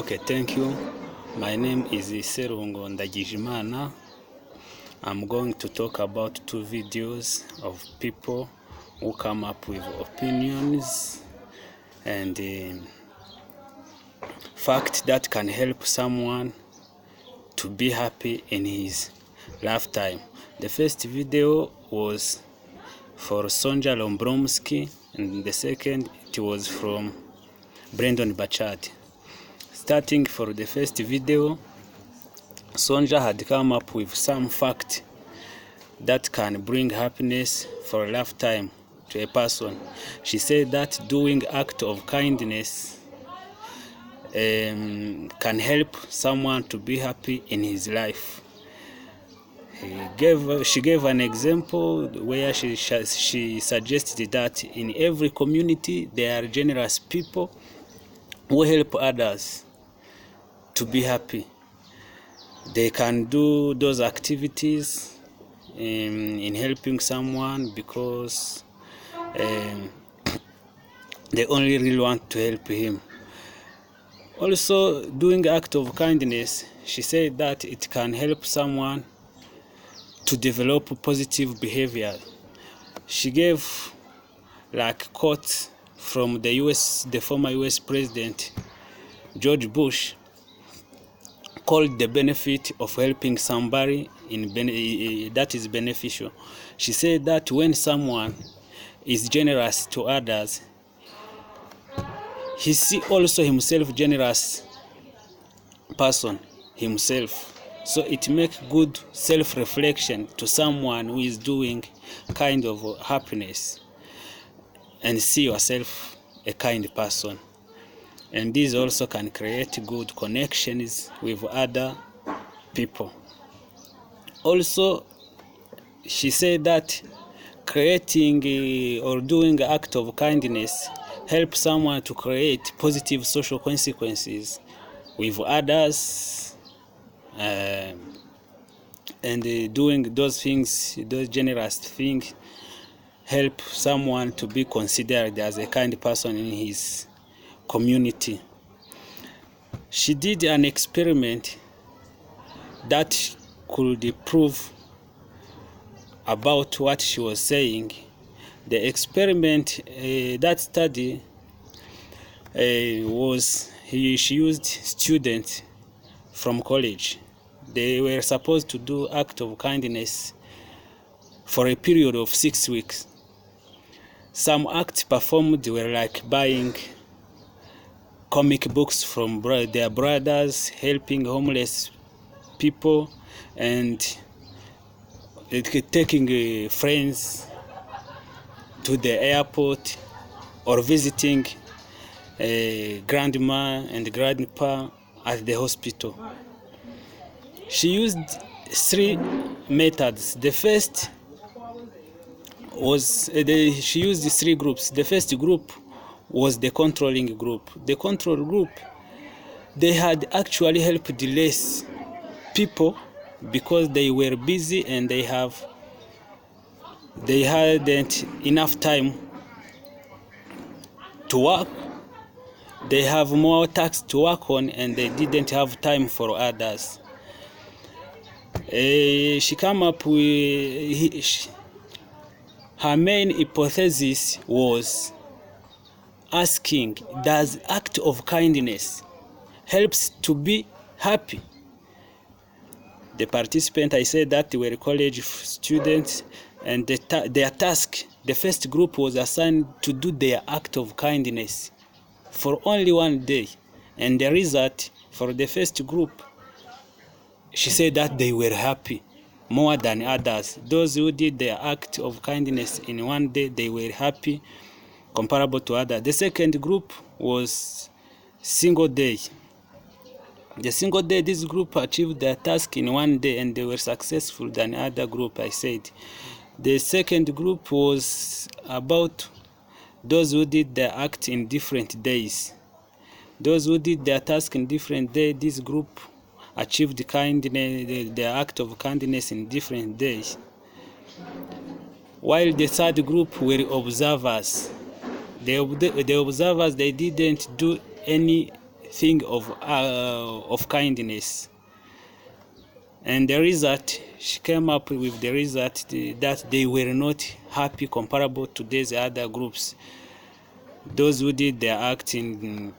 Okay, thank you. My name is Seruhungo Ndagijimana. I'm going to talk about two videos of people who come up with opinions and facts that can help someone to be happy in his lifetime. The first video was for Sonja Lombromsky, and the second it was from Brandon Bachad. Starting for the first video, Sonja had come up with some fact that can bring happiness for a lifetime to a person. She said that doing act of kindness can help someone to be happy in his life. She gave an example where she suggested that in every community there are generous people who help others to be happy. They can do those activities in helping someone because they only really want to help him. Also, doing act of kindness, she said that it can help someone to develop positive behavior. She gave like quotes from the former US President George Bush, called the benefit of helping somebody that is beneficial. She said that when someone is generous to others, he see also himself generous person himself. So it makes good self-reflection to someone who is doing kind of happiness, and see yourself a kind person. And this also can create good connections with other people. Also, she said that creating or doing an act of kindness helps someone to create positive social consequences with others, and doing those things, those generous things, help someone to be considered as a kind person in his community. She did an experiment that could prove about what she was saying. The experiment, that study she used students from college. They were supposed to do act of kindness for a period of 6 weeks. Some acts performed were like buying comic books from their brothers, helping homeless people, and taking friends to the airport, or visiting grandma and grandpa at the hospital. She used 3 methods. The first was she used 3 groups. The first group was the controlling group. The control group, they had actually helped less people because they were busy and they hadn't enough time to work. They have more tasks to work on and they didn't have time for others. She came up with her main hypothesis was asking, does act of kindness helps to be happy? The participants, I said that they were college students, and their task, the first group was assigned to do their act of kindness for only 1 day. And the result for the first group, she said that they were happy more than others. Those who did their act of kindness in 1 day, they were happy comparable to others. The second group was single day. The single day, this group achieved their task in 1 day and they were successful than other group, I said. The second group was about those who did their act in different days. Those who did their task in different days, this group achieved their act of kindness in different days. While the third group were observers. The observers, they didn't do any thing of kindness. And the result, she came up with the result that they were not happy comparable to these other groups. Those who did their acting,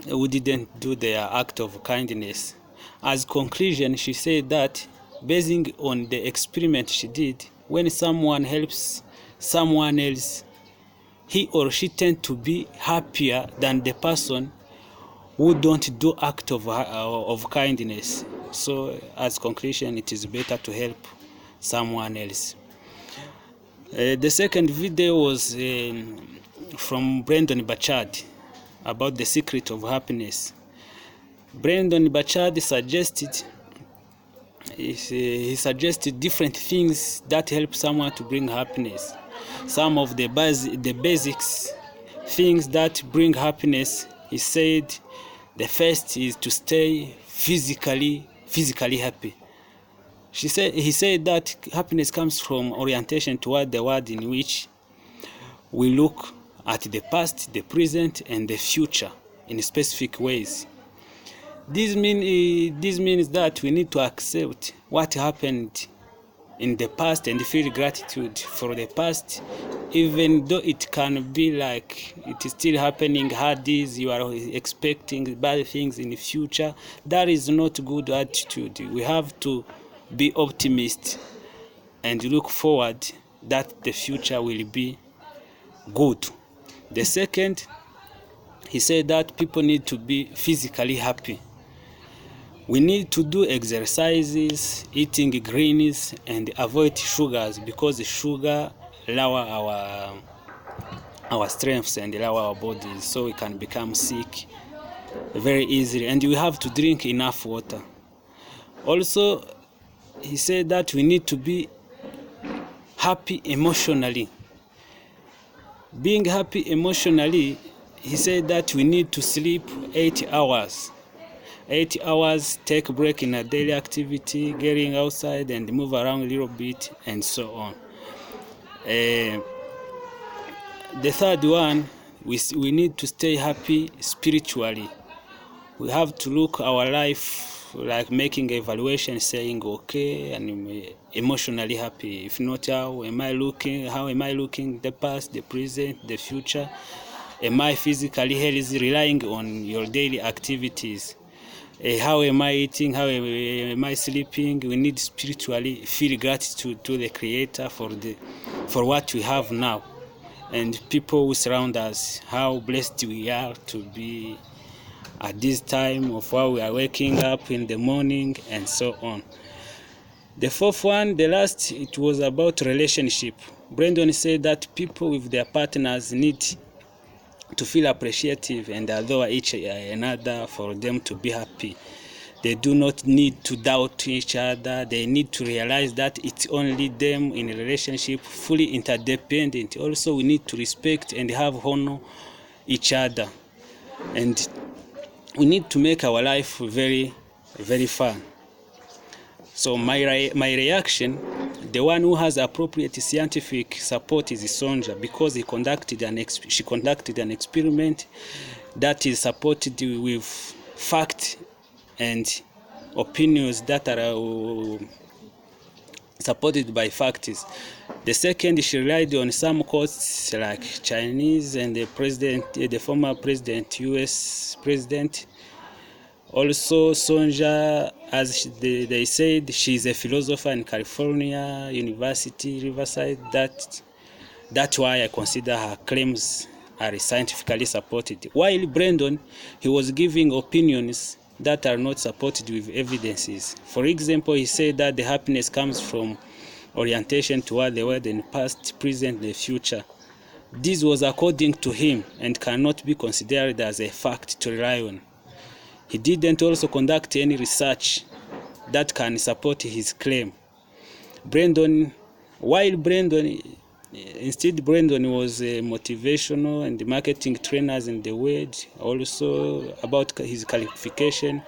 who didn't do their act of kindness. As conclusion, she said that basing on the experiment she did, when someone helps someone else, he or she tend to be happier than the person who don't do act of kindness. So as conclusion, it is better to help someone else. The second video was from Brendan Burchard about the secret of happiness. Brendan Burchard suggested different things that help someone to bring happiness. Some of the basics things that bring happiness, he said, the first is to stay physically happy. He said that happiness comes from orientation toward the world in which we look at the past, the present, and the future in specific ways. This means that we need to accept what happened in the past and feel gratitude for the past, even though it can be like it is still happening hard is you are expecting bad things in the future. That is not good attitude. We have to be optimist and look forward that the future will be good. The second, he said that people need to be physically happy. We need to do exercises, eating greens, and avoid sugars, because sugar lower our strengths and lower our bodies, so we can become sick very easily. And we have to drink enough water. Also, he said that we need to be happy emotionally. Being happy emotionally, he said that we need to sleep 8 hours. 8 hours, take a break in a daily activity, getting outside and move around a little bit, and so on. The third one, we need to stay happy spiritually. We have to look our life like making evaluation, saying, okay, I'm emotionally happy. If not, how am I looking, the past, the present, the future? Am I physically healthy, relying on your daily activities? How am I eating? How am I sleeping? We need spiritually feel gratitude to the Creator for what we have now, and people who surround us. How blessed we are to be at this time of how we are waking up in the morning, and so on. The fourth one, the last, it was about relationship. Brendan said that people with their partners need to feel appreciative and adore each another for them to be happy. They do not need to doubt each other. They need to realize that it's only them in a relationship, fully interdependent. Also, we need to respect and have honor each other. And we need to make our life very, very fun. So my reaction, the one who has appropriate scientific support is Sonja, because she conducted an experiment that is supported with fact and opinions that are supported by facts. The second, she relied on some quotes like Chinese and the former president, US president. Also, Sonja, as they said, she's a philosopher in California University, Riverside. That's why I consider her claims are scientifically supported. While Brendan, he was giving opinions that are not supported with evidences. For example, he said that the happiness comes from orientation toward the world in past, present, the future. This was according to him and cannot be considered as a fact to rely on. He didn't also conduct any research that can support his claim. Brendan was a motivational and marketing trainers in the world. Also, about his qualification,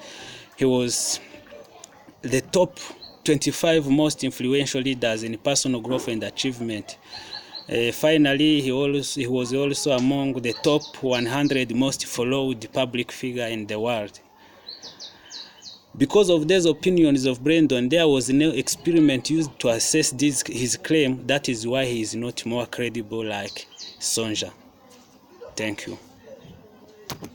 he was the top 25 most influential leaders in personal growth and achievement. Finally, he was also among the top 100 most followed public figure in the world. Because of these opinions of Brandon, there was no experiment used to assess his claim. That is why he is not more credible like Sonja. Thank you.